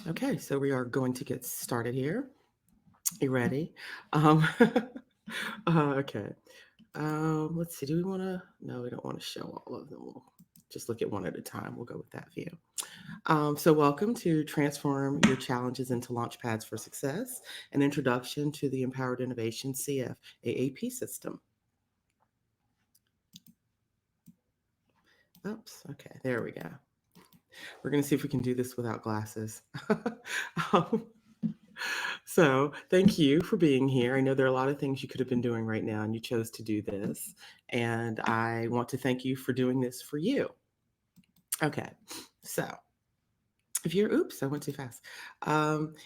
Okay, so we are going to get started here. You ready? Um, okay. Let's see. Do we want to? No, we don't want to show all of them. We'll just look at one at a time. We'll go with that view. So, welcome to Transform Your Challenges into Launchpads for Success, an introduction to the Empowered Innovation CF AAP system. Oops. Okay, there we go. We're going to see if we can do this without glasses. um, So, thank you for being here. I know there are a lot of things you could have been doing right now, and you chose to do this. And I want to thank you for doing this for you. Okay, so if you're, oops, I went too fast.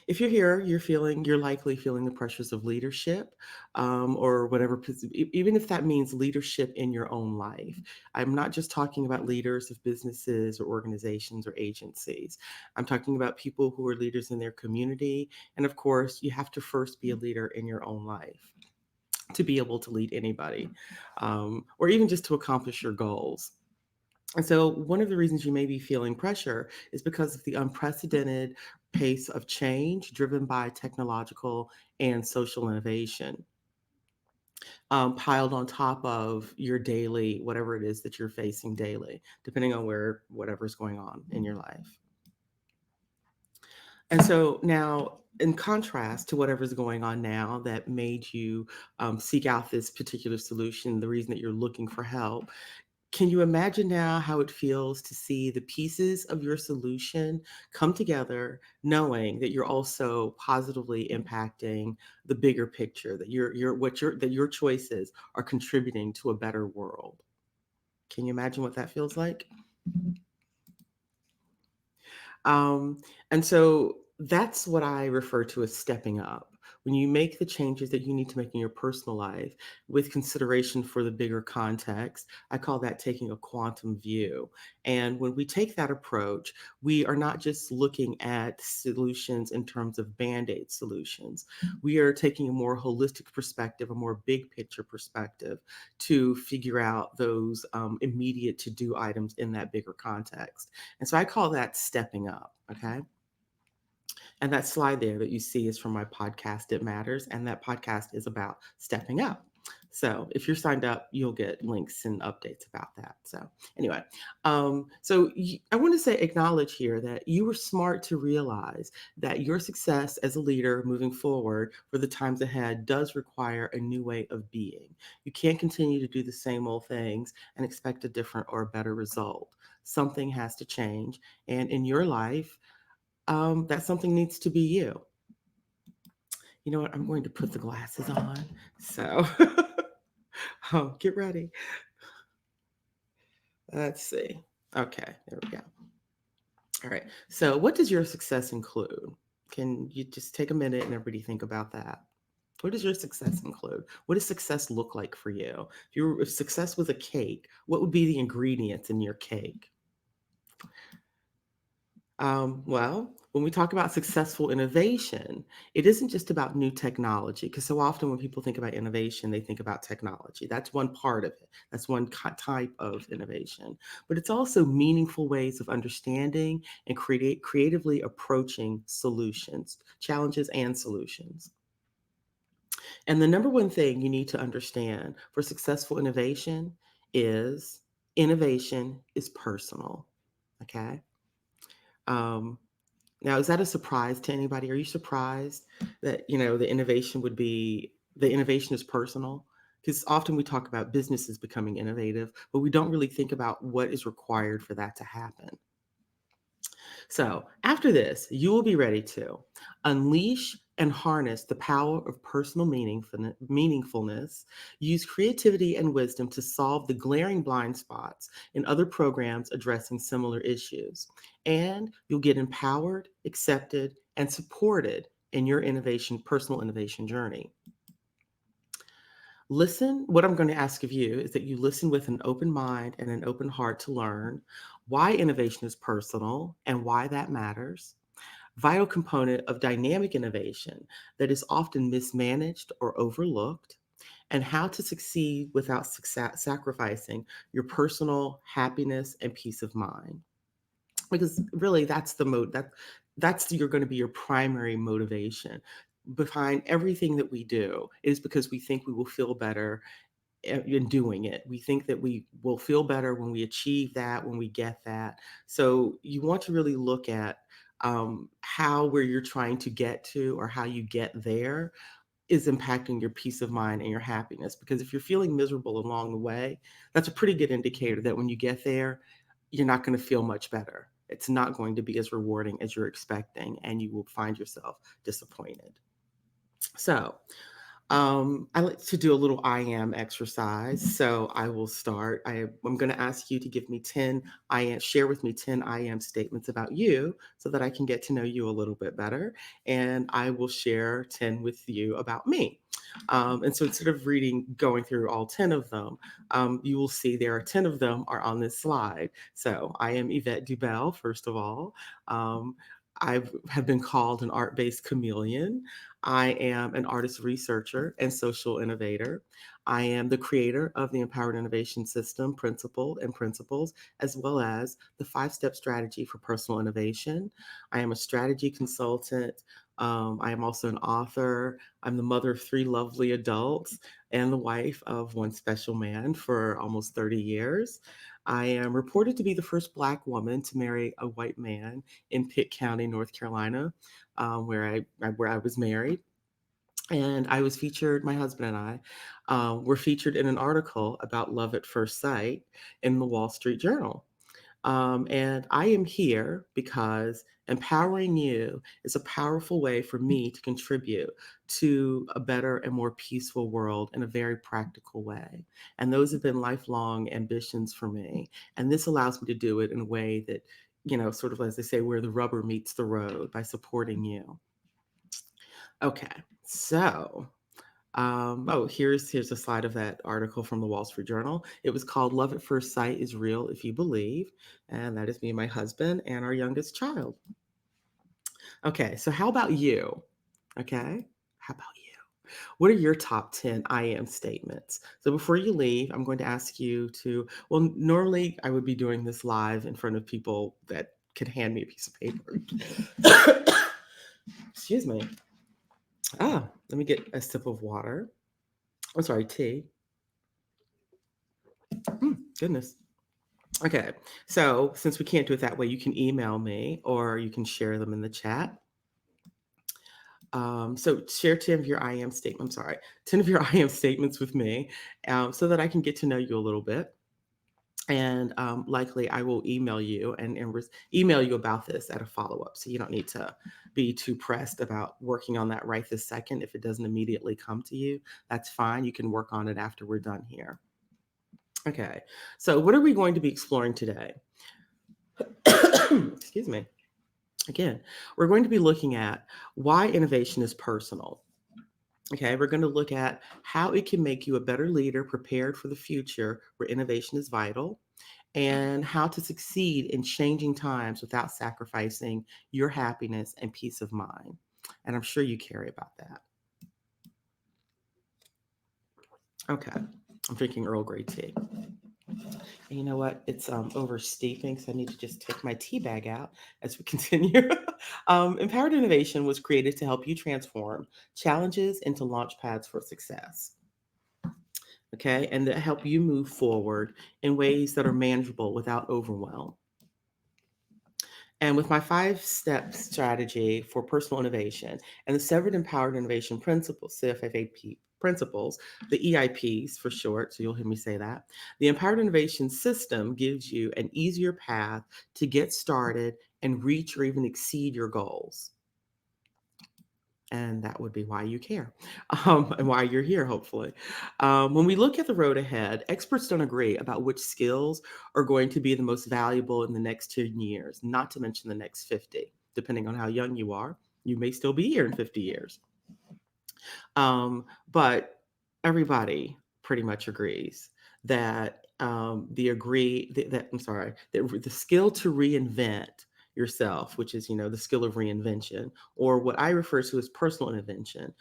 If you're here, you're likely feeling the pressures of leadership, or whatever, even if that means leadership in your own life. I'm not just talking about leaders of businesses or organizations or agencies. I'm talking about people who are leaders in their community. And of course, you have to first be a leader in your own life to be able to lead anybody, or even just to accomplish your goals. And so, one of the reasons you may be feeling pressure is because of the unprecedented pace of change driven by technological and social innovation, piled on top of your daily, whatever it is that you're facing daily, depending on whatever's going on in your life. And so now, in contrast to whatever's going on now that made you seek out this particular solution, the reason that you're looking for help, can you imagine now how it feels to see the pieces of your solution come together, knowing that you're also positively impacting the bigger picture, that that your choices are contributing to a better world? Can you imagine what that feels like? Um, and so that's what I refer to as stepping up. When you make the changes that you need to make in your personal life with consideration for the bigger context, I call that taking a quantum view. And when we take that approach, we are not just looking at solutions in terms of band aid solutions. We are taking a more holistic perspective, a more big picture perspective to figure out those immediate to do items in that bigger context. And so I call that stepping up. Okay. And that slide there that you see is from my podcast, It Matters. And that podcast is about stepping up. So if you're signed up, you'll get links and updates about that. So anyway, I want to say acknowledge here that you were smart to realize that your success as a leader moving forward for the times ahead does require a new way of being. You can't continue to do the same old things and expect a different or a better result. Something has to change. And in your life, that something needs to be you. You know what? I'm going to put the glasses on. So get ready. Let's see. Okay, there we go. All right. So, what does your success include? Can you just take a minute and everybody think about that? What does your success include? What does success look like for you? If success was a cake, what would be the ingredients in your cake? Well, when we talk about successful innovation, it isn't just about new technology, because so often when people think about innovation, they think about technology. That's one part of it. That's one type of innovation. But it's also meaningful ways of understanding and creatively approaching solutions, challenges, and solutions. And the number one thing you need to understand for successful is innovation is personal. Okay. Um, Now, is that a surprise to anybody? Are you surprised that, the innovation is personal? Because often we talk about businesses becoming innovative, but we don't really think about what is required for that to happen. So, after this, you will be ready to unleash and harness the power of personal meaningfulness, use creativity and wisdom to solve the glaring blind spots in other programs addressing similar issues. And you'll get empowered, accepted, and supported in your personal innovation journey. Listen, what I'm going to ask of you is that you listen with an open mind and an open heart to learn why innovation is personal and why that matters. Vital component of dynamic innovation that is often mismanaged or overlooked, and how to succeed without sacrificing your personal happiness and peace of mind. Because really, that's the mode That's you're going to be your primary motivation behind everything that we do. It is because we think we will feel better in doing it. We think that we will feel better when we achieve that, when we get that. So you want to really look at how where you're trying to get to or how you get there is impacting your peace of mind and your happiness. Because if you're feeling miserable along the way, that's a pretty good indicator that when you get there, you're not going to feel much better. It's not going to be as rewarding as you're expecting, and you will find yourself disappointed. So, I like to do a little I am exercise. So I will start. I'm going to ask you to give me 10 share with me 10 I am statements about you so that I can get to know you a little bit better. And I will share 10 with you about me. And so instead of going through all 10 of them, you will see there are 10 of them are on this slide. So I am Yvette Dubell, first of all. Um, I have been called an art based chameleon. I am an artist researcher and social innovator. I am the creator of the Empowered Innovation System Principle and Principles, as well as the 5 step strategy for personal innovation. I am a strategy consultant. I am also an author. I'm the mother of 3 lovely adults and the wife of one special man for almost 30 years. I am reported to be the first Black woman to marry a white man in Pitt County, North Carolina, where I was married. And I was featured, my husband and I were featured in an article about love at first sight in the Wall Street Journal. And I am here because empowering you is a powerful way for me to contribute to a better and more peaceful world in a very practical way. And those have been lifelong ambitions for me. And this allows me to do it in a way that, sort of as they say, where the rubber meets the road by supporting you. Okay, so here's a slide of that article from the Wall Street Journal. It was called "Love at First Sight is Real If You Believe," and that is me and my husband and our youngest child. Okay, so how about you? Okay, how about you? What are your top 10 I am statements? So before you leave, I'm going to ask you to, well, normally I would be doing this live in front of people that could hand me a piece of paper. Excuse me. Let me get a sip of water. I'm sorry, tea. Goodness. Okay. So since we can't do it that way, you can email me or you can share them in the chat. So share 10 of your I am statement. I'm sorry, 10 of your I am statements with me, so that I can get to know you a little bit. And likely I will email you and email you about this at a follow up. So you don't need to be too pressed about working on that right this second. If it doesn't immediately come to you, that's fine. You can work on it after we're done here. Okay. So what are we going to be exploring today? Excuse me. Again, we're going to be looking at why innovation is personal. Okay, we're going to look at how it can make you a better leader prepared for the future where innovation is vital, and how to succeed in changing times without sacrificing your happiness and peace of mind. And I'm sure you care about that. Okay, I'm drinking Earl Grey tea. And you know what? It's over steeping, so I need to just take my tea bag out as we continue. Empowered Innovation was created to help you transform challenges into launch pads for success. Okay, and to help you move forward in ways that are manageable without overwhelm. And with my 5 step strategy for personal innovation and the severed empowered innovation principles, CFFAP principles, the EIPs for short, so you'll hear me say that, the empowered innovation system gives you an easier path to get started and reach or even exceed your goals. And that would be why you care, and why you're here, hopefully. When we look at the road ahead, experts don't agree about which skills are going to be the most valuable in the next 10 years, not to mention the next 50. Depending on how young you are, you may still be here in 50 years. But everybody pretty much agrees that the skill to reinvent yourself, which is the skill of reinvention, or what I refer to as personal innovation,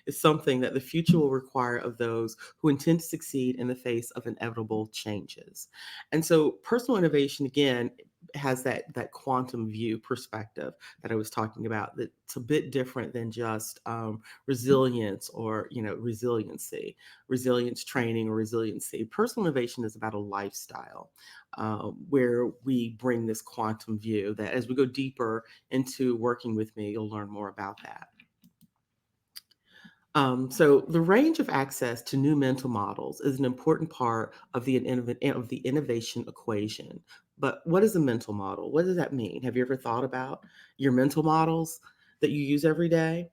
is something that the future will require of those who intend to succeed in the face of inevitable changes. And so personal innovation, again, has that quantum view perspective that I was talking about. That's a bit different than just resilience or resilience training or resiliency. Personal innovation is about a lifestyle where we bring this quantum view. That as we go deeper into working with me, you'll learn more about that. So the range of access to new mental models is an important part of the innovation equation. But what is a mental model? What does that mean? Have you ever thought about your mental models that you use every day?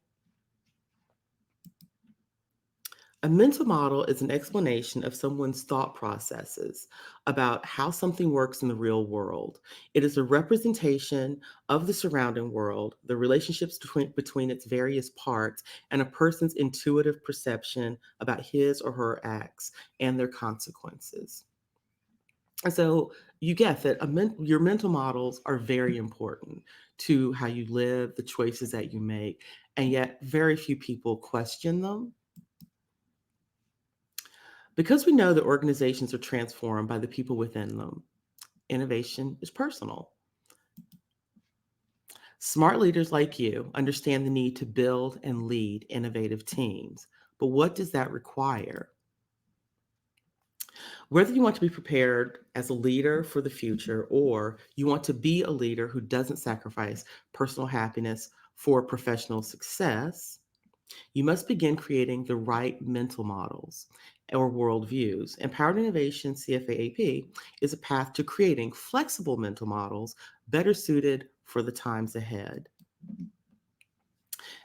A mental model is an explanation of someone's thought processes about how something works in the real world. It is a representation of the surrounding world, the relationships between its various parts, and a person's intuitive perception about his or her acts and their consequences. And so you get that your mental models are very important to how you live, the choices that you make, and yet very few people question them. Because we know that organizations are transformed by the people within them, innovation is personal. Smart leaders like you understand the need to build and lead innovative teams. But what does that require? Whether you want to be prepared as a leader for the future or you want to be a leader who doesn't sacrifice personal happiness for professional success, you must begin creating the right mental models or worldviews. Empowered Innovation CFAAP is a path to creating flexible mental models better suited for the times ahead.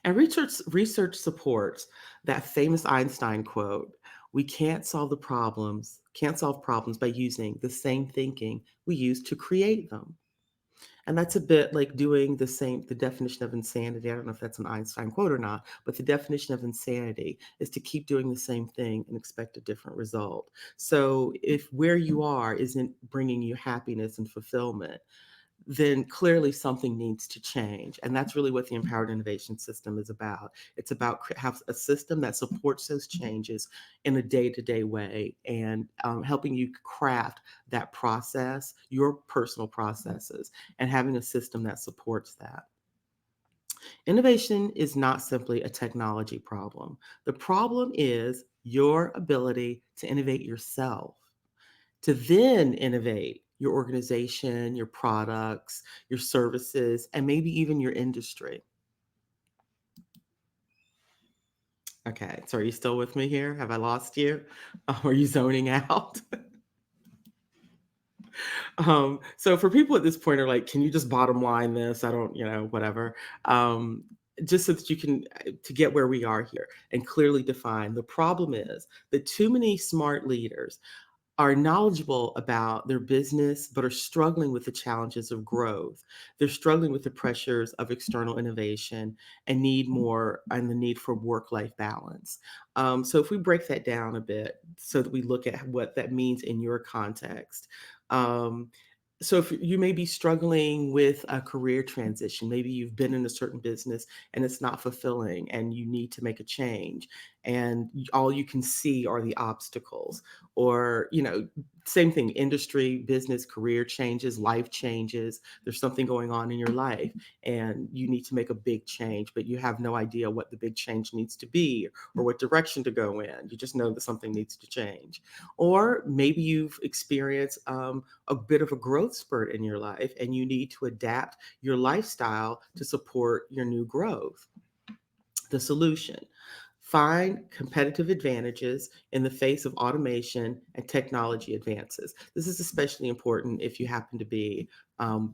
And research supports that famous Einstein quote, we can't solve problems by using the same thinking we use to create them. And that's a bit like doing the definition of insanity. I don't know if that's an Einstein quote or not, but the definition of insanity is to keep doing the same thing and expect a different result. So if where you are isn't bringing you happiness and fulfillment, then clearly something needs to change. And that's really what the Empowered Innovation System is about. It's about have a system that supports those changes in a day-to-day way and helping you craft that process, your personal processes, and having a system that supports that. Innovation is not simply a technology problem. The problem is your ability to innovate yourself, to then innovate your organization, your products, your services, and maybe even your industry. Okay, so are you still with me here? Have I lost you? Are you zoning out? So for people at this point are like, can you just bottom line this? I don't, whatever. Um, just so that you can to get where we are here and clearly define the problem is that too many smart leaders are knowledgeable about their business, but are struggling with the challenges of growth. They're struggling with the pressures of external innovation and the need for work life balance. So, if we break that down a bit so that we look at what that means in your context. Um, so, if you may be struggling with a career transition, maybe you've been in a certain business and it's not fulfilling and you need to make a change, and all you can see are the obstacles or same thing, industry, business, career changes, life changes. There's something going on in your life and you need to make a big change, but you have no idea what the big change needs to be or what direction to go in. You just know that something needs to change. Or maybe you've experienced a bit of a growth spurt in your life and you need to adapt your lifestyle to support your new growth. The solution: find competitive advantages in the face of automation and technology advances. This is especially important if you happen to be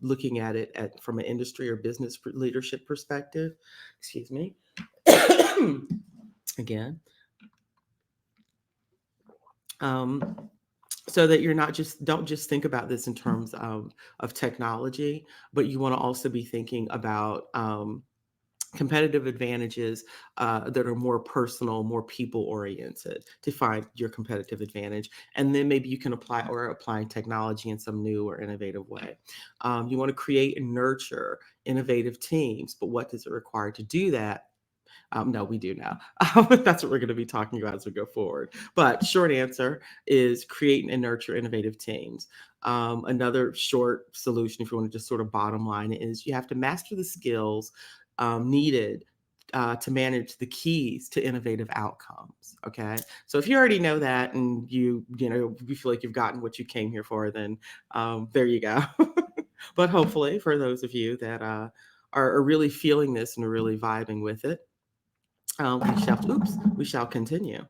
looking at it from an industry or business leadership perspective. Excuse me. Again. Um, so that you're not just don't just think about this in terms of technology, but you want to also be thinking about competitive advantages that are more personal, more people oriented to find your competitive advantage. And then maybe you can applying technology in some new or innovative way. You want to create and nurture innovative teams, but what does it require to do that? No, we do now. That's what we're going to be talking about as we go forward. But short answer is create and nurture innovative teams. Another short solution, if you want to just sort of bottom line, is you have to master the skills needed to manage the keys to innovative outcomes. Okay, so if you already know that and you feel like you've gotten what you came here for, then there you go. But hopefully, for those of you that are really feeling this and are really vibing with it, we shall continue.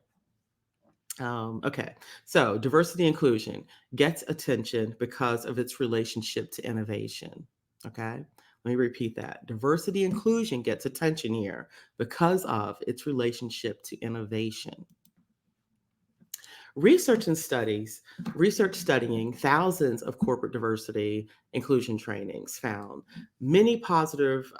Okay, so diversity inclusion gets attention because of its relationship to innovation. Okay, let me repeat that. Diversity inclusion gets attention here because of its relationship to innovation. Research and studies, research studying thousands of corporate diversity inclusion trainings found many positive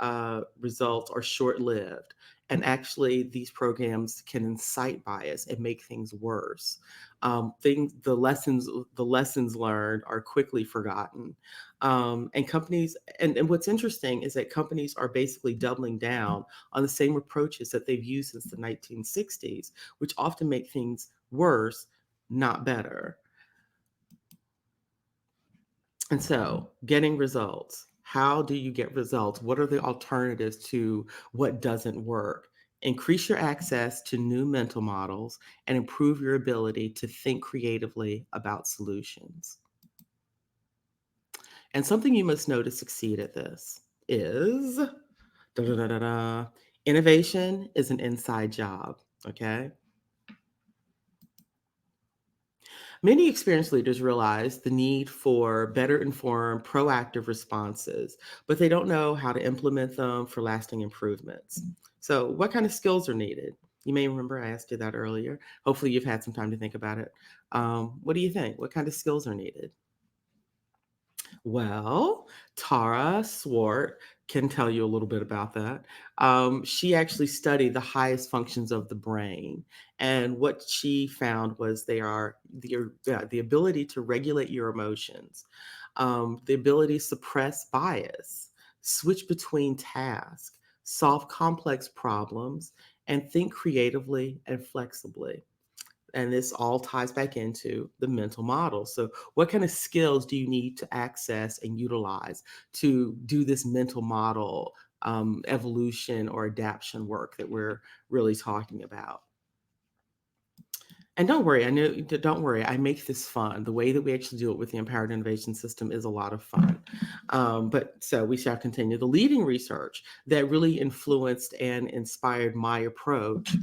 results are short lived. And actually, these programs can incite bias and make things worse. The lessons learned are quickly forgotten. And companies, and what's interesting is that companies are basically doubling down on the same approaches that they've used since the 1960s, which often make things worse, not better. And so, getting results. How do you get results? What are the alternatives to what doesn't work? Increase your access to new mental models and improve your ability to think creatively about solutions. And something you must know to succeed at this is da, da, da, da, da, innovation is an inside job. Okay. Many experienced leaders realize the need for better informed, proactive responses, but they don't know how to implement them for lasting improvements. So, what kind of skills are needed? You may remember I asked you that earlier. Hopefully, you've had some time to think about it. What do you think? What kind of skills are needed? Well, Tara Swart can tell you a little bit about that. She actually studied the highest functions of the brain, and what she found was they are the ability to regulate your emotions, the ability to suppress bias, switch between tasks, solve complex problems, and think creatively and flexibly. And this all ties back into the mental model. So, what kind of skills do you need to access and utilize to do this mental model evolution or adaptation work that we're really talking about? And don't worry, don't worry, I make this fun. The way that we actually do it with the Empowered Innovation System is a lot of fun. But so we shall continue. The leading research that really influenced and inspired my approach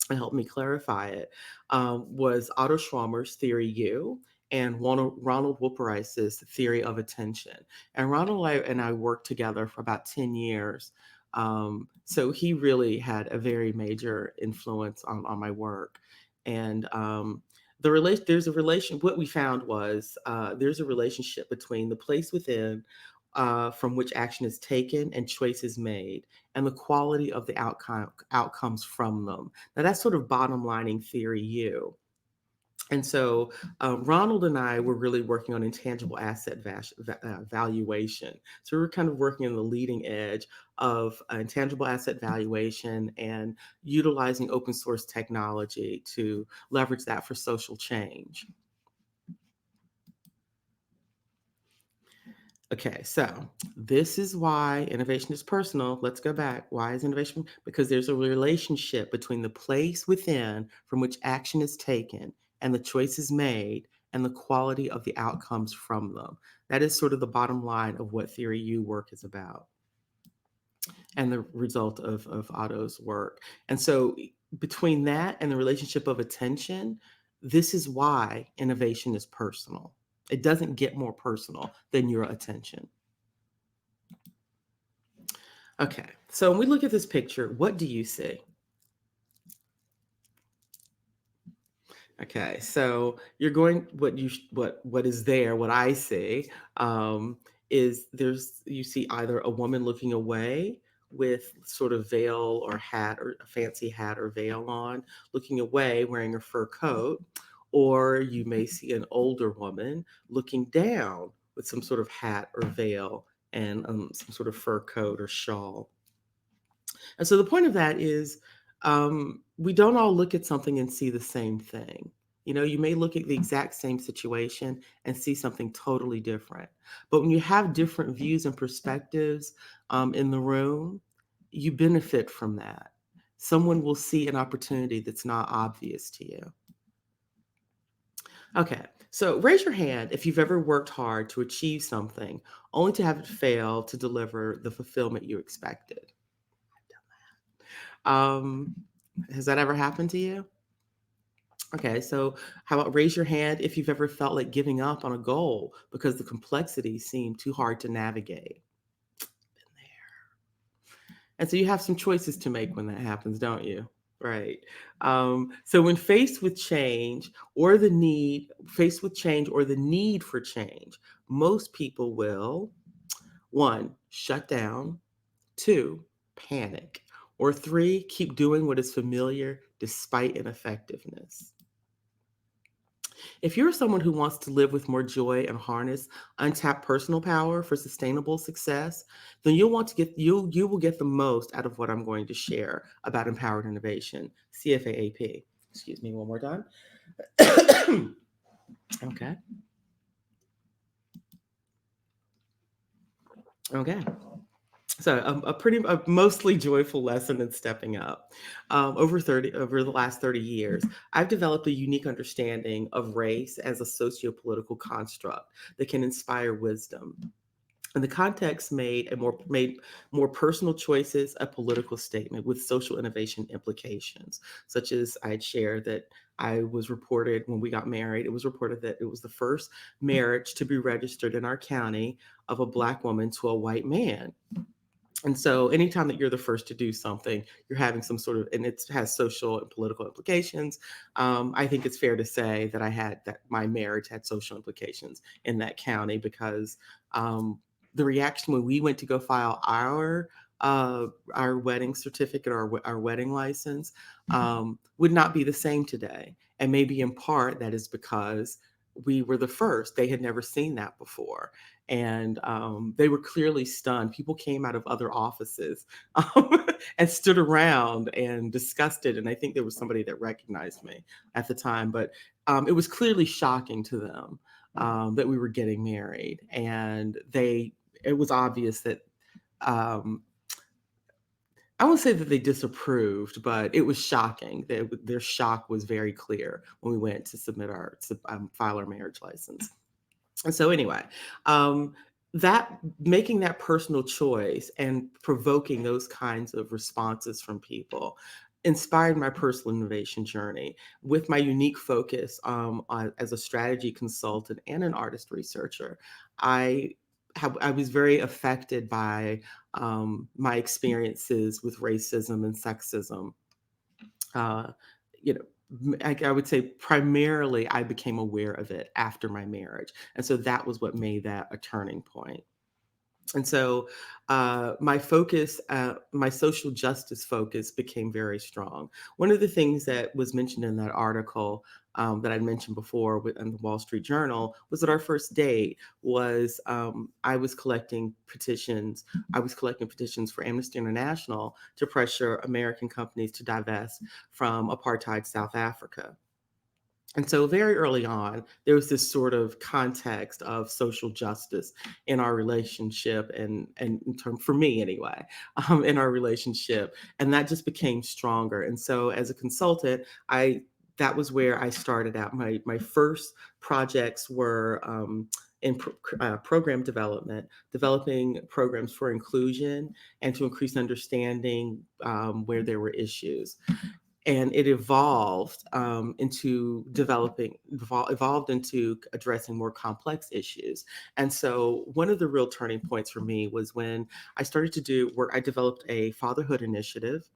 and helped me clarify it was Otto Schwammer's Theory U and Ronald Wuperice's Theory of Attention. And Ronald and I worked together for about 10 years. So he really had a very major influence on my work. And there's a relation. What we found was there's a relationship between the place within from which action is taken and choices made, and the quality of the outcomes from them. Now, that's sort of bottom lining theory U. And so Ronald and I were really working on intangible asset valuation. So we were kind of working on the leading edge of intangible asset valuation and utilizing open source technology to leverage that for social change. Okay, so this is why innovation is personal. Let's go back. Why is innovation? Because there's a relationship between the place within from which action is taken and the choices made and the quality of the outcomes from them. That is sort of the bottom line of what Theory U work is about and the result of Otto's work. And so between that and the relationship of attention, this is why innovation is personal. It doesn't get more personal than your attention. Okay, so when we look at this picture, what do you see? Okay, so you're going what is there, what I see, is you see either a woman looking away with sort of veil or hat or a fancy hat or veil on, looking away wearing a fur coat, or you may see an older woman looking down with some sort of hat or veil and some sort of fur coat or shawl. And so the point of that is we don't all look at something and see the same thing. You know, you may look at the exact same situation and see something totally different. But when you have different views and perspectives in the room, you benefit from that. Someone will see an opportunity that's not obvious to you. Okay, so raise your hand if you've ever worked hard to achieve something only to have it fail to deliver the fulfillment you expected. Um, has that ever happened to you? Okay, so how about raise your hand if you've ever felt like giving up on a goal because the complexity seemed too hard to navigate? Been there. And so you have some choices to make when that happens, don't you? Right. So when faced with change or the need for change, most people will one, shut down, two, panic, or three, keep doing what is familiar despite ineffectiveness. If you're someone who wants to live with more joy and harness untapped personal power for sustainable success, then you will get the most out of what I'm going to share about empowered innovation, CFAAP. Excuse me one more time. Okay. Okay. So a mostly joyful lesson in stepping up. Over the last 30 years, I've developed a unique understanding of race as a socio-political construct that can inspire wisdom. And the context made more personal choices a political statement with social innovation implications, such as I'd shared that I was reported when we got married. It was reported that it was the first marriage to be registered in our county of a Black woman to a white man. And so anytime that you're the first to do something, you're having some sort of, and it has social and political implications. I think it's fair to say that my marriage had social implications in that county because um, the reaction when we went to go file our wedding certificate or our wedding license would not be the same today. And maybe in part that is because we were the first. They had never seen that before, and they were clearly stunned. People came out of other offices and stood around and discussed it. And I think there was somebody that recognized me at the time, but it was clearly shocking to them that we were getting married, and it was obvious that. Um, I won't say that they disapproved, but it was shocking. Their shock was very clear when we went to file our marriage license. And so anyway, um, that making that personal choice and provoking those kinds of responses from people inspired my personal innovation journey with my unique focus as a strategy consultant and an artist researcher. I I was very affected by my experiences with racism and sexism. Uh, you know, I would say primarily I became aware of it after my marriage. And so that was what made that a turning point. And so my social justice focus became very strong. One of the things that was mentioned in that article that I mentioned before in the Wall Street Journal was that our first date was I was collecting petitions for Amnesty International to pressure American companies to divest from apartheid South Africa. And so very early on, there was this sort of context of social justice in our relationship and in term for me anyway, in our relationship. And that just became stronger. And so as a consultant, that was where I started out. My first projects were program development, developing programs for inclusion and to increase understanding where there were issues, and it evolved into addressing more complex issues. And so one of the real turning points for me was when I started to do work. I developed a fatherhood initiative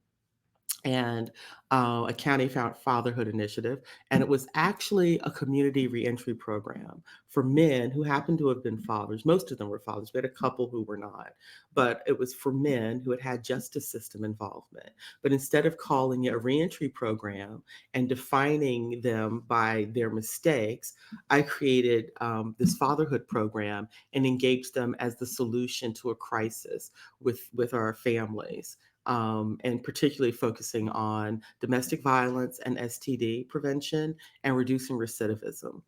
and a fatherhood initiative. And it was actually a community reentry program for men who happened to have been fathers. Most of them were fathers. We had a couple who were not, but it was for men who had had justice system involvement. But instead of calling it a reentry program and defining them by their mistakes, I created this fatherhood program and engaged them as the solution to a crisis with our families. and particularly focusing on domestic violence and STD prevention and reducing recidivism.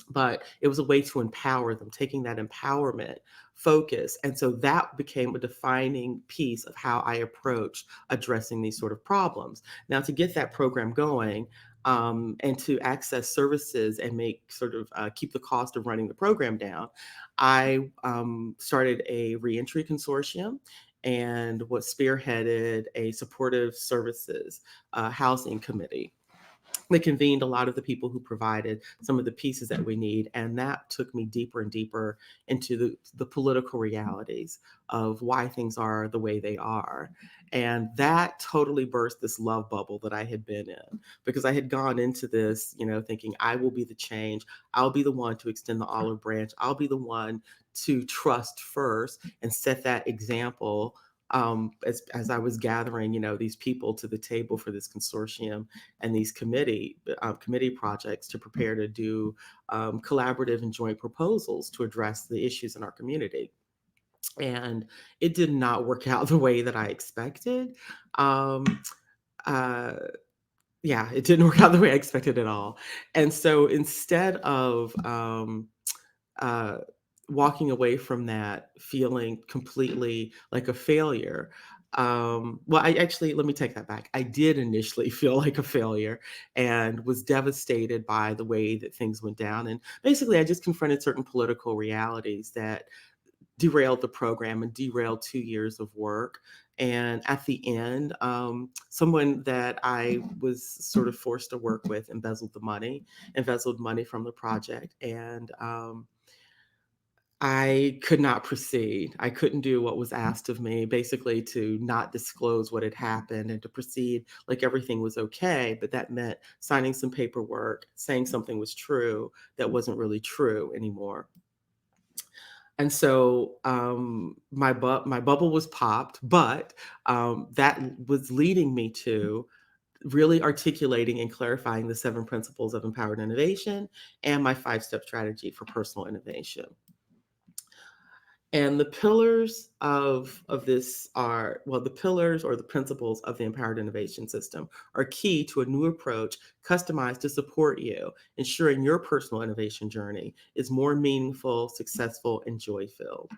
But it was a way to empower them, taking that empowerment focus. And so that became a defining piece of how I approach addressing these sort of problems. Now, to get that program going, and to access services and make sort of keep the cost of running the program down, I started a reentry consortium and was spearheaded a supportive services housing committee. They convened a lot of the people who provided some of the pieces that we need, and that took me deeper and deeper into the political realities of why things are the way they are. And that totally burst this love bubble that I had been in, because I had gone into this, thinking I will be the change. I'll be the one to extend the olive branch. I'll be the one to trust first and set that example. As I was gathering, these people to the table for this consortium and these committee projects to prepare to do collaborative and joint proposals to address the issues in our community. And it did not work out the way that I expected. Um, uh, yeah, it didn't work out the way I expected at all. And so instead of uh, walking away from that feeling completely like a failure. Well, I actually, let me take that back. I did initially feel like a failure and was devastated by the way that things went down. And basically, I just confronted certain political realities that derailed the program and derailed 2 years of work. And at the end, someone that I was sort of forced to work with embezzled money from the project. And I could not proceed. I couldn't do what was asked of me, basically to not disclose what had happened and to proceed like everything was okay. But that meant signing some paperwork, saying something was true that wasn't really true anymore. And so my bubble was popped, but that was leading me to really articulating and clarifying the 7 principles of empowered innovation and my 5-step strategy for personal innovation. And the pillars of this are, well, the pillars or the principles of the empowered innovation system are key to a new approach customized to support you, ensuring your personal innovation journey is more meaningful, successful, and joy-filled.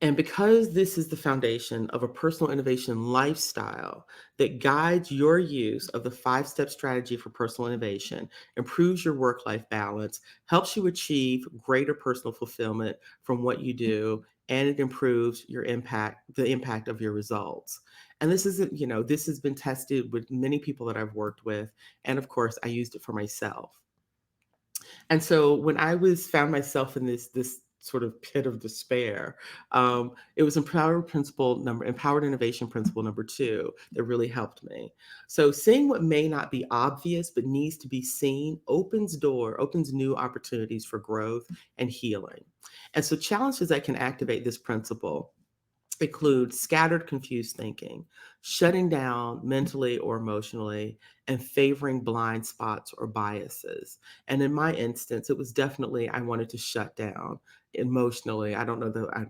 And because this is the foundation of a personal innovation lifestyle that guides your use of the 5-step strategy for personal innovation, improves your work life balance, helps you achieve greater personal fulfillment from what you do, and it improves your impact, the impact of your results. And this isn't, this has been tested with many people that I've worked with. And of course, I used it for myself. And so when I was found myself in this sort of pit of despair, it was empowered innovation principle number 2 that really helped me. So seeing what may not be obvious but needs to be seen opens new opportunities for growth and healing. And so challenges that can activate this principle include scattered, confused thinking, shutting down mentally or emotionally, and favoring blind spots or biases. And in my instance, it was definitely I wanted to shut down emotionally. I don't know that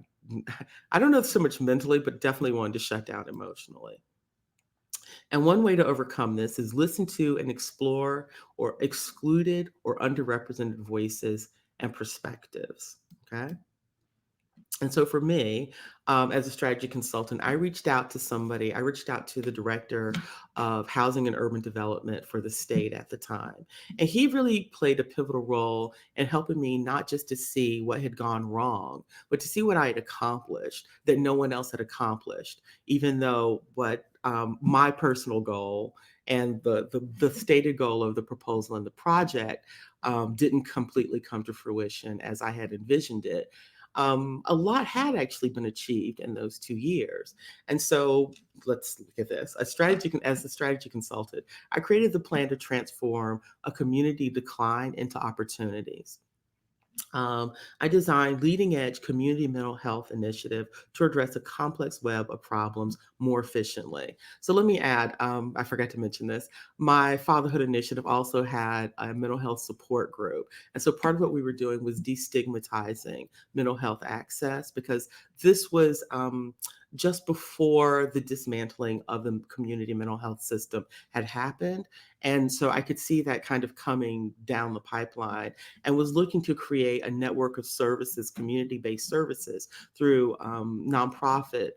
I don't know so much mentally, but definitely wanted to shut down emotionally. And one way to overcome this is listen to and explore or excluded or underrepresented voices and perspectives. Okay. And so for me, as a strategy consultant, I reached out to the director of housing and urban development for the state at the time. And he really played a pivotal role in helping me not just to see what had gone wrong, but to see what I had accomplished that no one else had accomplished, even though what my personal goal and the stated goal of the proposal and the project didn't completely come to fruition as I had envisioned it. A lot had actually been achieved in those 2 years. And so let's look at this. As a strategy consultant, I created the plan to transform a community decline into opportunities. Um, I designed leading edge community mental health initiative to address a complex web of problems more efficiently. So let me add, I forgot to mention this. My fatherhood initiative also had a mental health support group. And so part of what we were doing was destigmatizing mental health access because this was just before the dismantling of the community mental health system had happened. And so I could see that kind of coming down the pipeline and was looking to create a network of services, community based services through nonprofit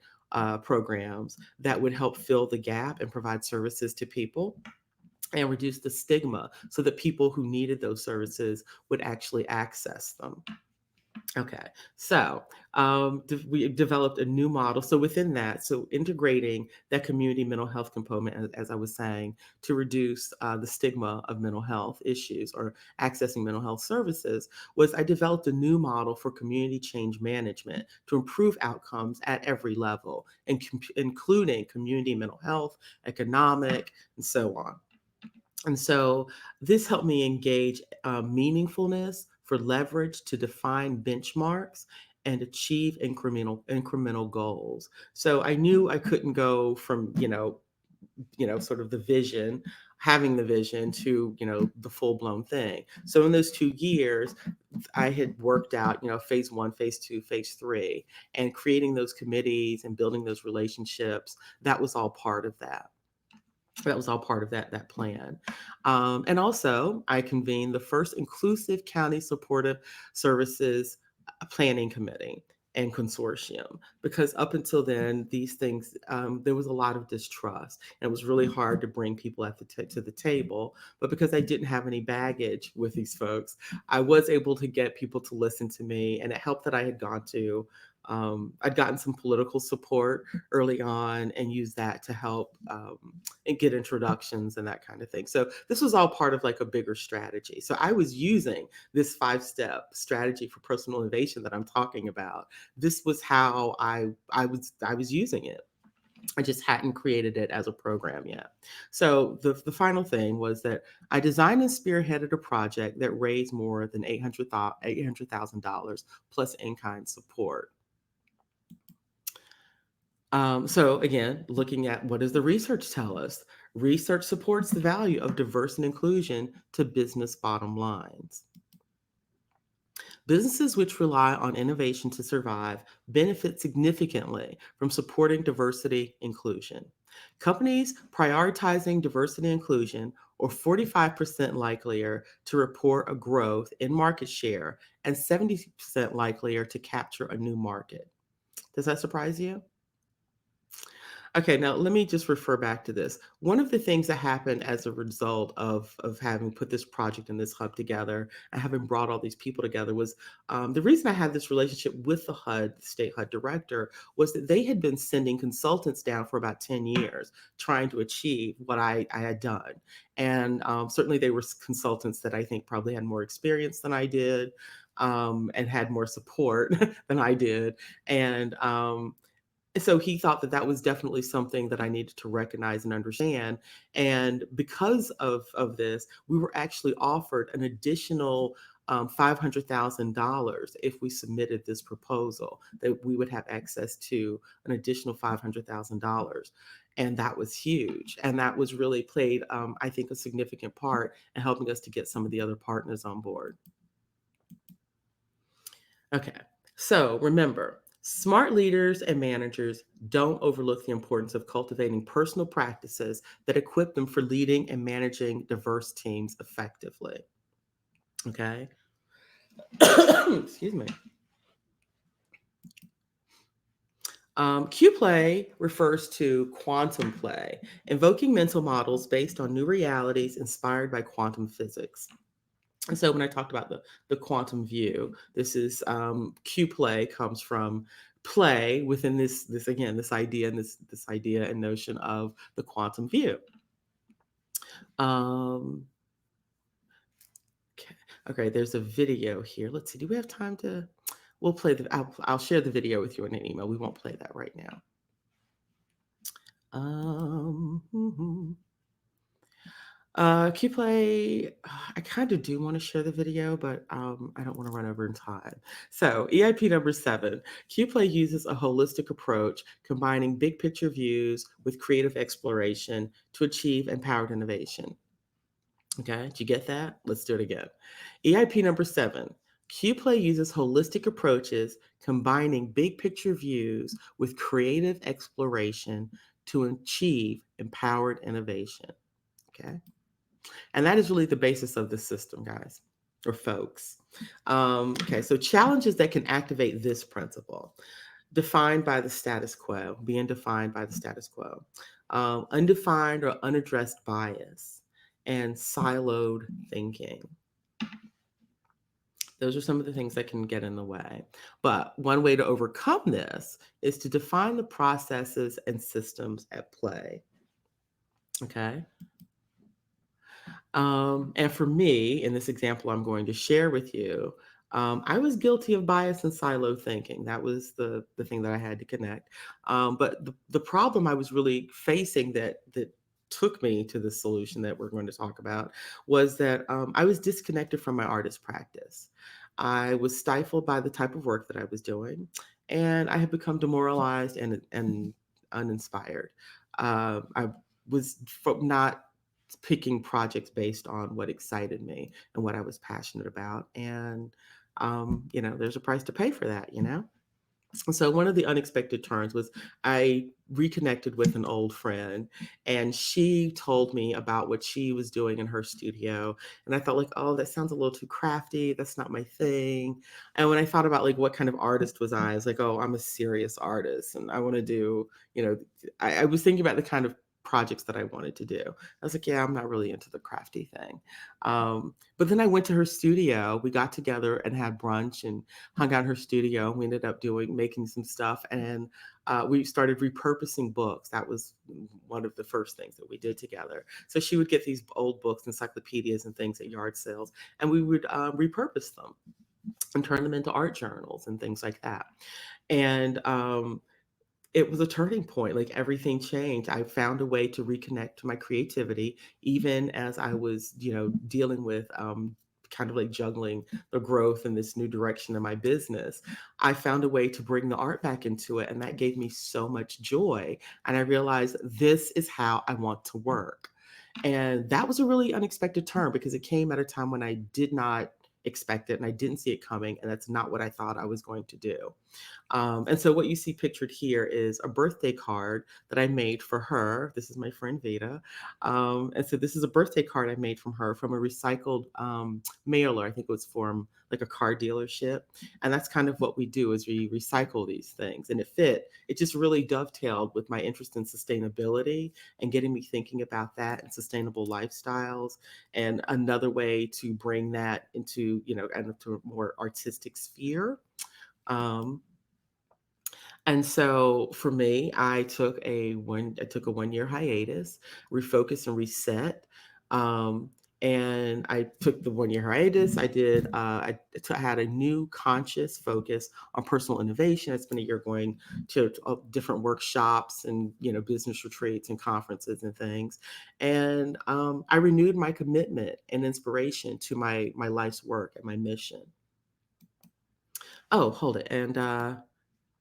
programs that would help fill the gap and provide services to people and reduce the stigma so that people who needed those services would actually access them. Okay, so we developed a new model. So within that, so integrating that community mental health component, as I was saying, to reduce the stigma of mental health issues or accessing mental health services, was I developed a new model for community change management to improve outcomes at every level, including community mental health, economic, and so on. And so this helped me engage meaningfulness for leverage to define benchmarks and achieve incremental goals. So I knew I couldn't go from, sort of the vision, having the vision to, the full blown thing. So in those 2 years, I had worked out, phase one, phase two, phase three, and creating those committees and building those relationships. That was all part of that. That was all part of that plan. And also, I convened the first inclusive county supportive services planning committee and consortium because up until then these things there was a lot of distrust and it was really hard to bring people to the table, but because I didn't have any baggage with these folks, I was able to get people to listen to me, and it helped that I had gone to I'd gotten some political support early on and used that to help and get introductions and that kind of thing. So this was all part of like a bigger strategy. So I was using this 5-step strategy for personal innovation that I'm talking about. This was how I was using it. I just hadn't created it as a program yet. So the final thing was that I designed and spearheaded a project that raised more than $800,000 plus in-kind support. So again, looking at what does the research tell us? Research supports the value of diversity and inclusion to business bottom lines. Businesses which rely on innovation to survive benefit significantly from supporting diversity inclusion. Companies prioritizing diversity and inclusion are 45% likelier to report a growth in market share and 70% likelier to capture a new market. Does that surprise you? Okay, now let me just refer back to this. One of the things that happened as a result of having put this project and this hub together and having brought all these people together was the reason I had this relationship with the HUD, the state HUD director, was that they had been sending consultants down for about 10 years trying to achieve what I had done. And certainly they were consultants that I think probably had more experience than I did and had more support than I did. And so he thought that that was definitely something that I needed to recognize and understand. And because of this, we were actually offered an additional $500,000 if we submitted this proposal, that we would have access to an additional $500,000. And that was huge. And that was really played, I think, a significant part in helping us to get some of the other partners on board. Okay. So remember, smart leaders and managers don't overlook the importance of cultivating personal practices that equip them for leading and managing diverse teams effectively. Okay. Excuse me. Q play refers to quantum play, invoking mental models based on new realities inspired by quantum physics. And so when I talked about the quantum view, this is Q play comes from play within this again this idea and this idea and notion of the quantum view. Um, okay, okay, there's a video here. Let's see. Do we have time to? We'll play the. I'll share the video with you in an email. We won't play that right now. Mhm. Qplay, I kind of do want to share the video, but I don't want to run over in time. So, EIP number 7, Qplay uses a holistic approach combining big picture views with creative exploration to achieve empowered innovation. Okay, did you get that? Let's do it again. EIP number 7, Qplay uses holistic approaches combining big picture views with creative exploration to achieve empowered innovation. Okay. And that is really the basis of the system, guys or folks. Okay, so challenges that can activate this principle defined by the status quo, being defined by the status quo, undefined or unaddressed bias, and siloed thinking. Those are some of the things that can get in the way. But one way to overcome this is to define the processes and systems at play. Okay. And for me, in this example I'm going to share with you, I was guilty of bias and silo thinking. That was the thing that I had to connect. But the problem I was really facing that took me to the solution that we're going to talk about was that I was disconnected from my artist practice. I was stifled by the type of work that I was doing, and I had become demoralized and uninspired. I was not picking projects based on what excited me and what I was passionate about. And, there's a price to pay for that, you know? So one of the unexpected turns was I reconnected with an old friend and she told me about what she was doing in her studio. And I felt like, oh, that sounds a little too crafty. That's not my thing. And when I thought about like what kind of artist was like, oh, I'm a serious artist and I want to do, I was thinking about the kind of projects that I wanted to do. I was like, yeah, I'm not really into the crafty thing. But then I went to her studio. We got together and had brunch and hung out in her studio. We ended up making some stuff, and we started repurposing books. That was one of the first things that we did together. So she would get these old books, encyclopedias, and things at yard sales, and we would repurpose them and turn them into art journals and things like that. And it was a turning point. Like everything changed. I found a way to reconnect to my creativity, even as I was, dealing with kind of like juggling the growth in this new direction in my business. I found a way to bring the art back into it, and that gave me so much joy. And I realized this is how I want to work. And that was a really unexpected turn because it came at a time when I did not expect it and I didn't see it coming. And that's not what I thought I was going to do. And so what you see pictured here is a birthday card that I made for her. This is my friend Veda. And so this is a birthday card I made from her from a recycled mailer. I think it was from like a car dealership. And that's kind of what we do is we recycle these things. And it just really dovetailed with my interest in sustainability and getting me thinking about that and sustainable lifestyles and another way to bring that into, and to a more artistic sphere. Um, and so for me, I took a 1 year hiatus, refocus and reset. Um, and I took the 1 year hiatus. I had a new conscious focus on personal innovation. I spent a year going to different workshops and business retreats and conferences and things. And I renewed my commitment and inspiration to my life's work and my mission. Oh, hold it. And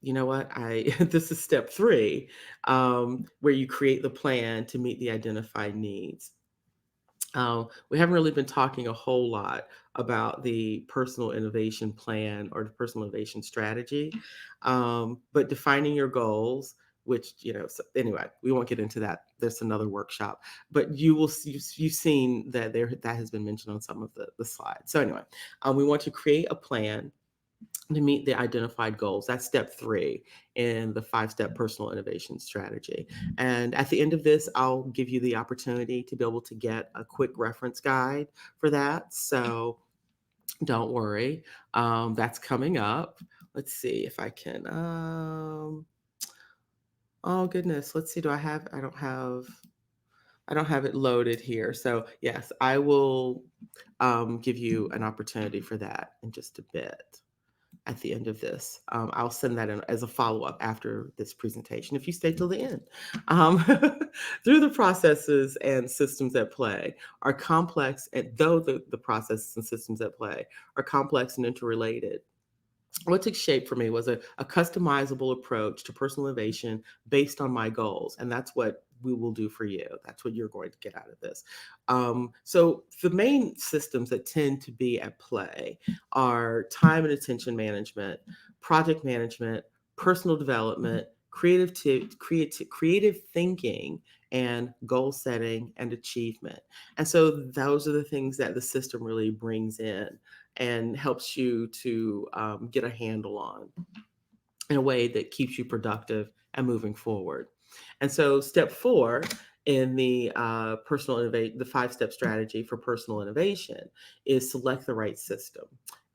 you know what? I this is step 3, where you create the plan to meet the identified needs. We haven't really been talking a whole lot about the personal innovation plan or the personal innovation strategy, but defining your goals, which so anyway, we won't get into that. There's another workshop, but you've seen that that has been mentioned on some of the slides. So anyway, we want to create a plan to meet the identified goals. That's step 3 in the 5-step personal innovation strategy. And at the end of this, I'll give you the opportunity to be able to get a quick reference guide for that. So don't worry, that's coming up. Let's see if I can. Oh goodness, let's see. I don't have. I don't have it loaded here. So yes, I will give you an opportunity for that in just a bit. at the end of this. I'll send that in as a follow up after this presentation if you stay till the end. Um, through the processes and systems at play are complex, and though the processes and systems at play are complex and interrelated, what took shape for me was a customizable approach to personal innovation based on my goals. And that's what we will do for you. That's what you're going to get out of this. So, the main systems that tend to be at play are time and attention management, project management, personal development, creative thinking, and goal setting and achievement. And so, those are the things that the system really brings in and helps you to get a handle on in a way that keeps you productive and moving forward. And so, step four in the personal innovate, the 5 step strategy for personal innovation is select the right system.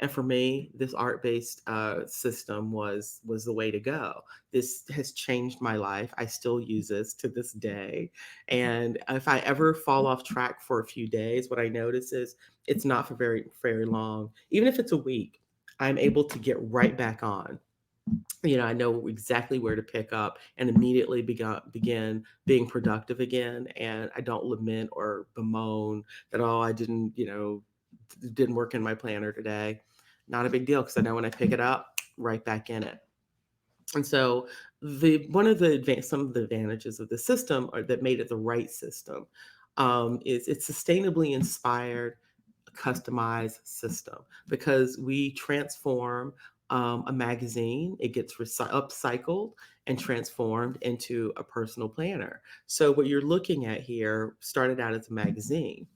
And for me, this art-based system was the way to go. This has changed my life. I still use this to this day. And if I ever fall off track for a few days, what I notice is it's not for very long. Even if it's a week, I'm able to get right back on. I know exactly where to pick up and immediately begin being productive again. And I don't lament or bemoan that, oh, I didn't, didn't work in my planner today. Not a big deal because I know when I pick it up, right back in it. And so some of the advantages of the system are that made it the right system is it's sustainably inspired, customized system because we transform a magazine. It gets upcycled and transformed into a personal planner. So what you're looking at here started out as a magazine.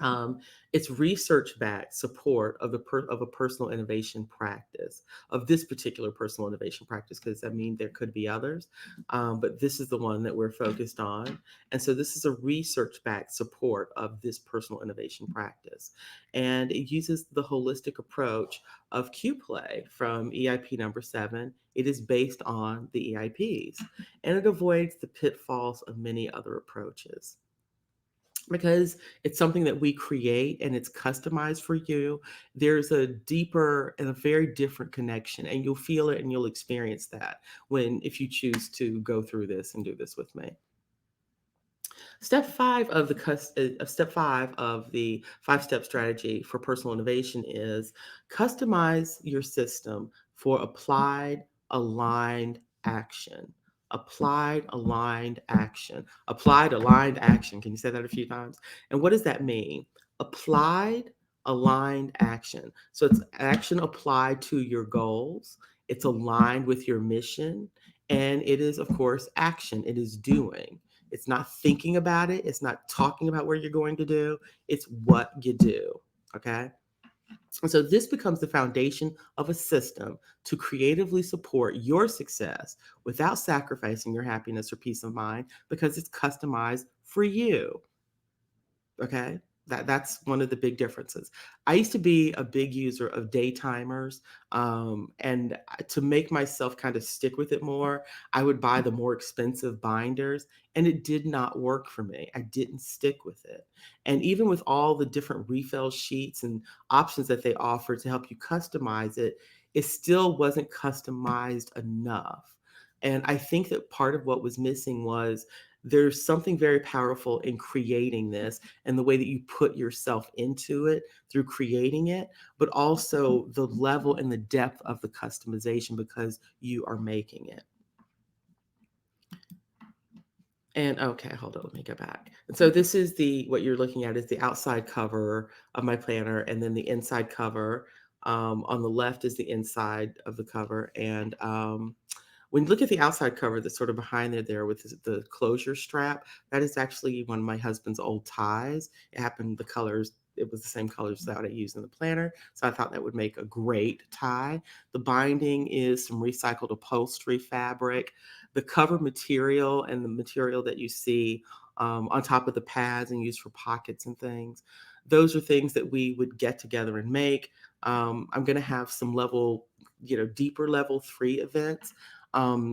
um, it's research-backed support of a personal innovation practice, of this particular personal innovation practice, because I mean there could be others, but this is the one that we're focused on. And so this is a research-backed support of this personal innovation practice, and it uses the holistic approach of QPlay from EIP number 7. It is based on the EIPs, and it avoids the pitfalls of many other approaches because it's something that we create and it's customized for you. There's a deeper and a very different connection, and you'll feel it and you'll experience that when if you choose to go through this and do this with me. Step 5 of the 5 step strategy for personal innovation is customize your system for applied aligned action. Applied aligned action. Can you say that a few times? And what does that mean? Applied aligned action. So it's action applied to your goals. It's aligned with your mission, and it is of course action. It is doing. It's not thinking about it. It's not talking about what you're going to do. It's what you do. Okay. And so this becomes the foundation of a system to creatively support your success without sacrificing your happiness or peace of mind because it's customized for you. Okay. That's one of the big differences. I used to be a big user of day timers, and to make myself kind of stick with it more, I would buy the more expensive binders, and it did not work for me. I didn't stick with it. And even with all the different refill sheets and options that they offer to help you customize it, it still wasn't customized enough. And I think that part of what was missing was there's something very powerful in creating this and the way that you put yourself into it through creating it, but also the level and the depth of the customization because you are making it. And okay, hold on, let me go back. And so this is the what you're looking at is the outside cover of my planner, and then the inside cover. On the left is the inside of the cover, and when you look at the outside cover that's sort of behind there with the closure strap, that is actually one of my husband's old ties. It happened the colors. It was the same colors that I used in the planner, so I thought that would make a great tie. The binding is some recycled upholstery fabric. The cover material and the material that you see on top of the pads and used for pockets and things, those are things that we would get together and make. I'm going to have some deeper level 3 events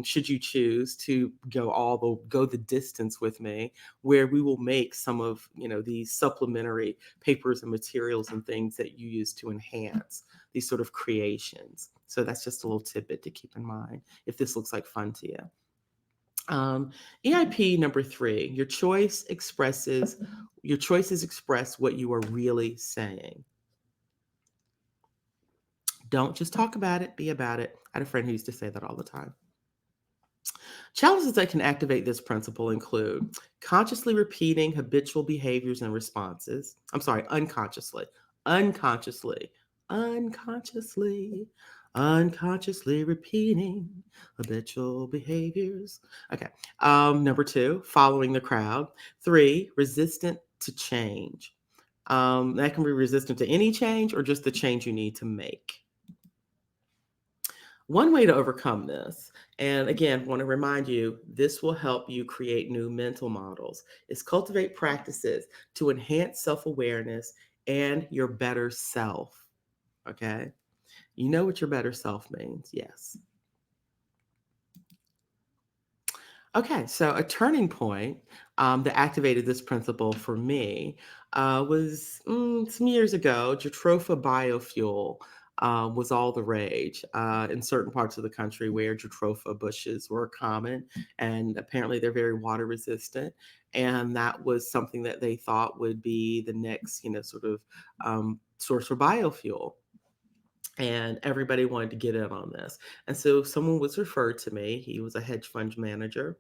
should you choose to go the distance with me, where we will make some of these supplementary papers and materials and things that you use to enhance these sort of creations. So that's just a little tidbit to keep in mind if this looks like fun to you. Um, EIP number three, your choices express what you are really saying. Don't just talk about it, be about it. I had a friend who used to say that all the time. Challenges that can activate this principle include consciously repeating habitual behaviors and responses. I'm sorry, unconsciously, unconsciously, unconsciously repeating habitual behaviors. Okay. Number two, following the crowd. Three, resistant to change. That can be resistant to any change or just the change you need to make. One way to overcome this, and again, want to remind you, this will help you create new mental models, is cultivate practices to enhance self awareness and your better self. Okay. You know what your better self means. Yes. Okay, so a turning point that activated this principle for me was some years ago. Jatropha biofuel was all the rage in certain parts of the country where Jatropha bushes were common, and apparently they're very water resistant. And that was something that they thought would be the next, sort of source for biofuel, and everybody wanted to get in on this. And so someone was referred to me. He was a hedge fund manager,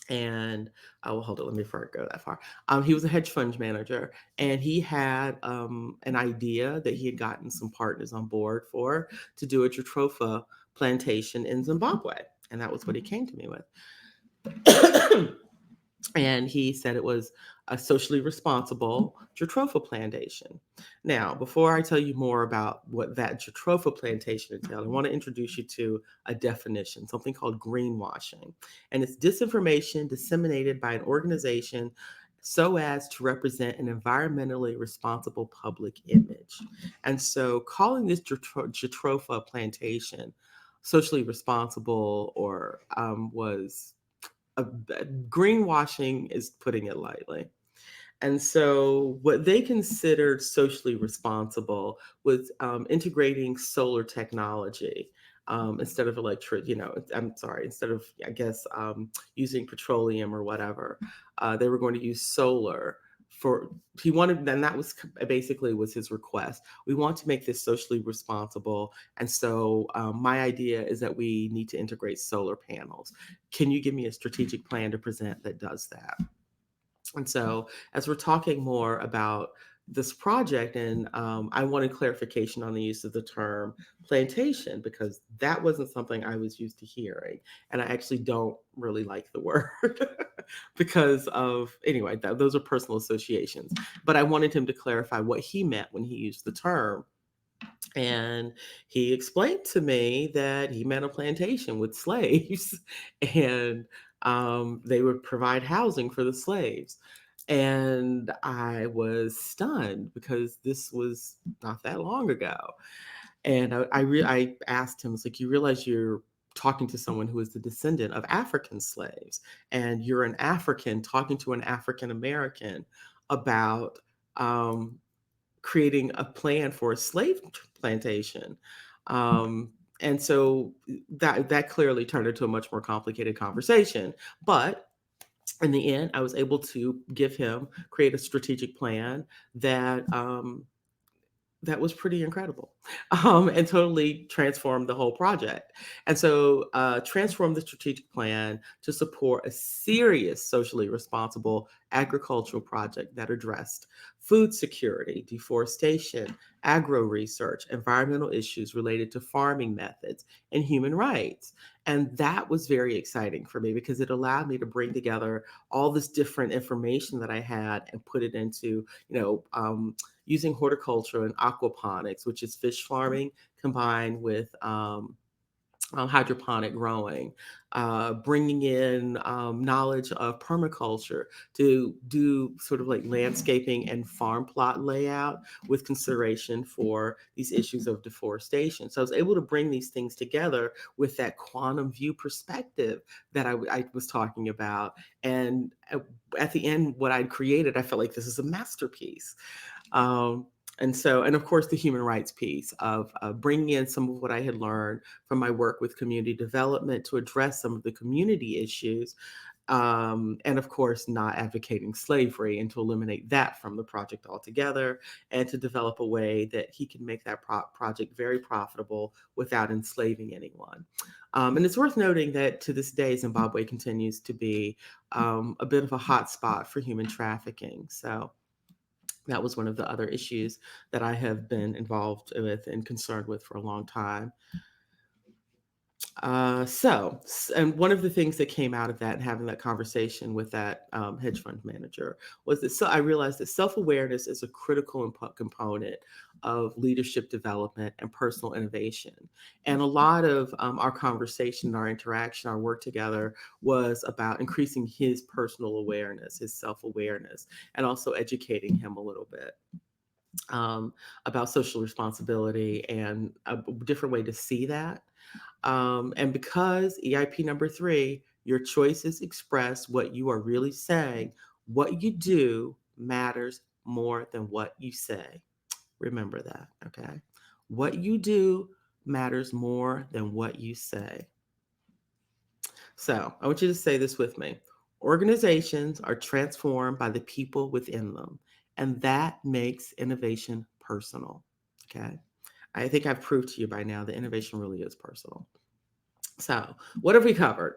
and oh, well, hold on, let me before I go that far. He was a hedge fund manager, and he had an idea that he had gotten some partners on board for to do a Jatropha plantation in Zimbabwe, and that was what he came to me with. And he said it was a socially responsible Jatropha plantation. Now, before I tell you more about what that Jatropha plantation entailed, I want to introduce you to a definition, something called greenwashing. And it's disinformation disseminated by an organization so as to represent an environmentally responsible public image. And so calling this Jatropha plantation socially responsible or was greenwashing is putting it lightly. And so, what they considered socially responsible was integrating solar technology instead of I'm sorry, instead of, I guess, using petroleum or whatever. They were going to use solar for, he wanted, and that was basically was his request. We want to make this socially responsible. And so, my idea is that we need to integrate solar panels. Can you give me a strategic plan to present that does that? And so, as we're talking more about this project, and I wanted clarification on the use of the term plantation because that wasn't something I was used to hearing. And I actually don't really like the word because of, anyway, those are personal associations. But I wanted him to clarify what he meant when he used the term. And he explained to me that he meant a plantation with slaves and they would provide housing for the slaves. And I was stunned because this was not that long ago. And I asked him, it's like, you realize you're talking to someone who is the descendant of African slaves, and you're an African talking to an African American about um, creating a plan for a slave plantation. Um, and so that clearly turned into a much more complicated conversation. But in the end, I was able to create a strategic plan that was pretty incredible, and totally transformed the whole project. And so, transform the strategic plan to support a serious, socially responsible agricultural project that addressed food security, deforestation, agro research, environmental issues related to farming methods, and human rights. And that was very exciting for me because it allowed me to bring together all this different information that I had and put it into, using horticulture and aquaponics, which is fish farming combined with hydroponic growing, bringing in knowledge of permaculture to do sort of like landscaping and farm plot layout with consideration for these issues of deforestation. So I was able to bring these things together with that quantum view perspective that I was talking about. And at the end, what I'd created, I felt like this is a masterpiece. Um, and of course, the human rights piece of bringing in some of what I had learned from my work with community development to address some of the community issues, and of course, not advocating slavery and to eliminate that from the project altogether, and to develop a way that he can make that project very profitable without enslaving anyone. And it's worth noting that to this day, Zimbabwe continues to be a bit of a hot spot for human trafficking. So that was one of the other issues that I have been involved with and concerned with for a long time. And one of the things that came out of that and having that conversation with that hedge fund manager was that I realized that self awareness is a critical component of leadership development and personal innovation. And a lot of our conversation, our interaction, our work together was about increasing his personal awareness, his self awareness, and also educating him a little bit about social responsibility and a different way to see that. And because EIP number 3, your choices express what you are really saying, what you do matters more than what you say. Remember that, okay? What you do matters more than what you say. So I want you to say this with me. Organizations are transformed by the people within them, and that makes innovation personal, okay? I think I've proved to you by now that innovation really is personal. So, what have we covered?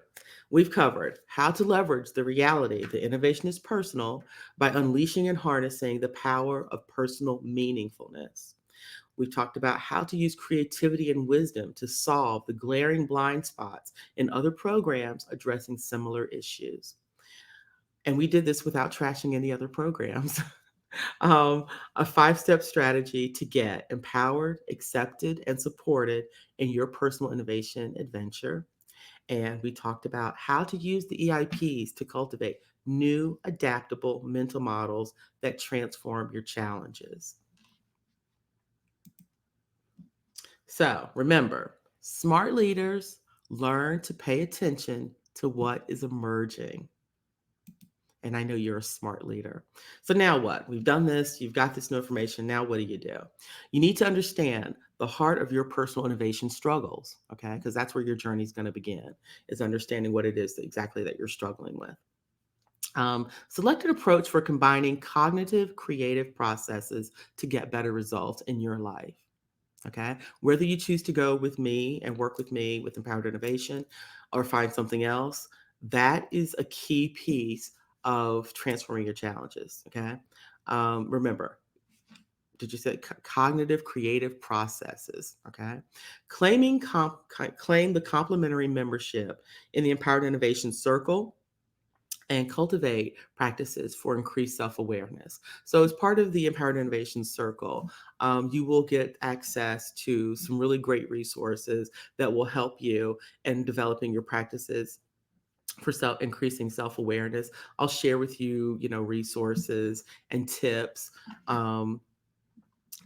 We've covered how to leverage the reality that innovation is personal by unleashing and harnessing the power of personal meaningfulness. We've talked about how to use creativity and wisdom to solve the glaring blind spots in other programs addressing similar issues. And we did this without trashing any other programs. A 5 step strategy to get empowered, accepted, and supported in your personal innovation adventure. And we talked about how to use the EIPs to cultivate new, adaptable mental models that transform your challenges. So remember, smart leaders learn to pay attention to what is emerging. And I know you're a smart leader. So now what? We've done this, you've got this new information. Now what do? You need to understand the heart of your personal innovation struggles, okay? Because that's where your journey is going to begin, is understanding what it is exactly that you're struggling with. Select an approach for combining cognitive, creative processes to get better results in your life. Okay. Whether you choose to go with me and work with me with Empowered Innovation or find something else, that is a key piece of transforming your challenges. Okay. Remember, did you say cognitive creative processes? Okay. Claim the complimentary membership in the Empowered Innovation Circle and cultivate practices for increased self awareness. So, as part of the Empowered Innovation Circle, you will get access to some really great resources that will help you in developing your practices for increasing self awareness. I'll share with you, resources and tips.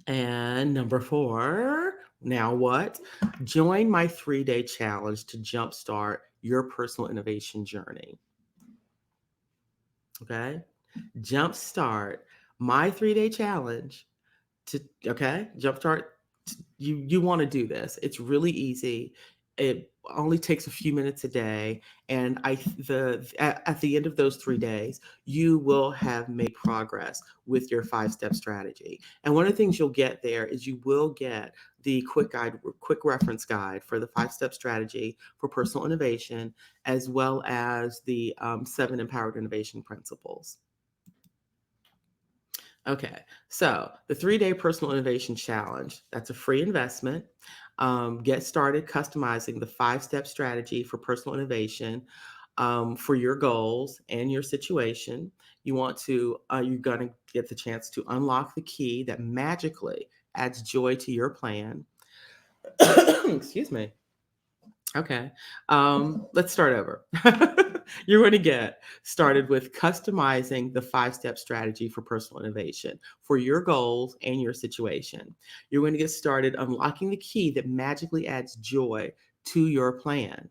And number 4, now what? Join my 3-day challenge to jumpstart your personal innovation journey. Okay. Jumpstart my 3-day challenge to jumpstart. You want to do this. It's really easy. It only takes a few minutes a day, and at the end of those 3 days, you will have made progress with your 5-step strategy. And one of the things you'll get there is you will get the quick reference guide for the 5-step strategy for personal innovation, as well as the 7 empowered innovation principles. Okay, so the 3-day personal innovation challenge, that's a free investment. Get started customizing the 5-step strategy for personal innovation for your goals and your situation. You're going to get the chance to unlock the key that magically adds joy to your plan. Excuse me. Okay. Let's start over. You're going to get started with customizing the 5 step strategy for personal innovation for your goals and your situation. You're going to get started unlocking the key that magically adds joy to your plan.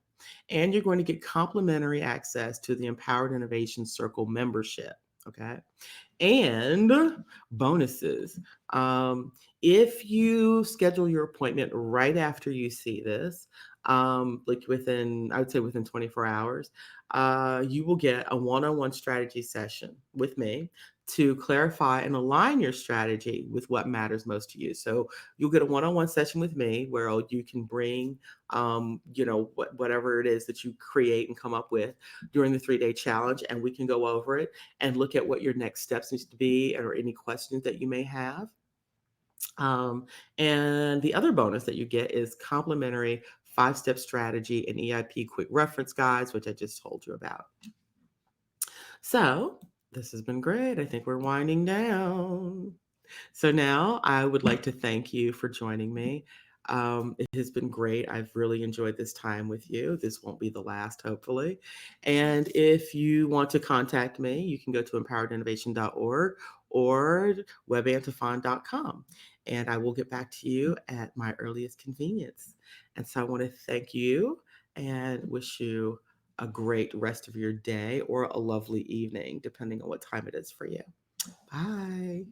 And you're going to get complimentary access to the Empowered Innovation Circle membership. Okay. And bonuses. Um, if you schedule your appointment right after you see this, like within, I would say within 24 hours, you will get a one on one strategy session with me to clarify and align your strategy with what matters most to you. So you'll get a one on one session with me where you can bring, whatever it is that you create and come up with during the 3 day challenge, and we can go over it and look at what your next steps needs to be or any questions that you may have. Um, and the other bonus that you get is complimentary 5 step strategy and EIP quick reference guides, which I just told you about. So this has been great. I think we're winding down. So now I would like to thank you for joining me. It has been great. I've really enjoyed this time with you. This won't be the last, hopefully. And if you want to contact me, you can go to empoweredinnovation.org or webantiphon.com, and I will get back to you at my earliest convenience. And so I want to thank you and wish you a great rest of your day or a lovely evening, depending on what time it is for you. Bye.